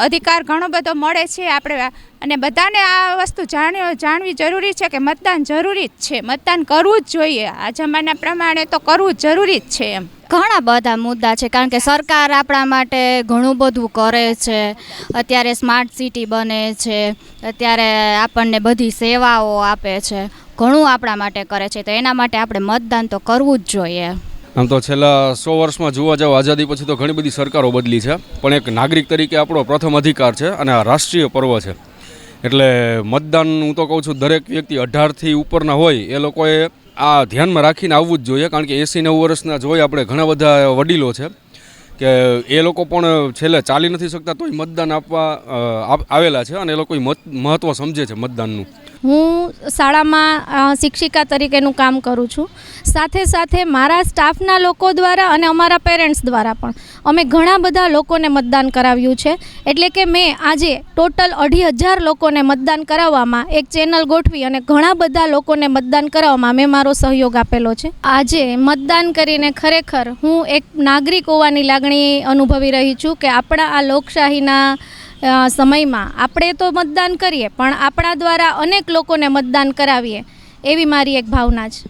અધિકાર ઘણો બધો મળે છે આપણે, અને બધાને આ વસ્તુ જાણવી જરૂરી છે કે મતદાન જરૂરી જ છે, મતદાન કરવું જ જોઈએ. આ જમાના પ્રમાણે તો કરવું જરૂરી જ છે એમ. ઘણા બધા મુદ્દા છે, કારણ કે સરકાર આપણા માટે ઘણું બધું કરે છે. અત્યારે સ્માર્ટ સિટી બને છે, અત્યારે આપણને બધી સેવાઓ આપે છે, ઘણું આપણા માટે કરે છે, તો એના માટે આપણે મતદાન તો કરવું જ જોઈએ. આમ તો છેલ્લા 100 વર્ષમાં જોવા જાવ આઝાદી પછી તો ઘણી બધી સરકારો બદલી છે, પણ એક નાગરિક તરીકે આપણો પ્રથમ અધિકાર છે અને આ રાષ્ટ્રીય પર્વ છે. એટલે મતદાન હું તો કહું છું દરેક વ્યક્તિ 18થી ઉપરના હોય એ લોકોએ આ ધ્યાનમાં રાખીને આવવું જ જોઈએ, કારણ કે 80-90 વર્ષના જોઈએ આપણે ઘણા બધા વડીલો છે કે એ લોકો પણ છેલ્લે ચાલી નથી શકતા તોય મતદાન આપવા આવેલા છે અને એ લોકો મહત્ત્વ સમજે છે મતદાનનું. હું શાળામાં શિક્ષિકા તરીકેનું કામ કરું છું. સાથે સાથે મારા સ્ટાફના લોકો દ્વારા અને અમારા પેરેન્ટ્સ દ્વારા પણ અમે ઘણા બધા લોકોને મતદાન કરાવ્યું છે. એટલે કે મેં આજે ટોટલ 2,500 લોકોને મતદાન કરાવવામાં એક ચેનલ ગોઠવી અને ઘણા બધા લોકોને મતદાન કરાવવામાં મેં મારો સહયોગ આપેલો છે. આજે મતદાન કરીને ખરેખર હું એક નાગરિક હોવાની લાગણી અનુભવી રહી છું કે આપણા આ લોકશાહીના સમયમાં આપણે તો મતદાન કરીએ પણ આપણા દ્વારા અનેક લોકોને મતદાન કરાવીએ એવી મારી એક ભાવના છે.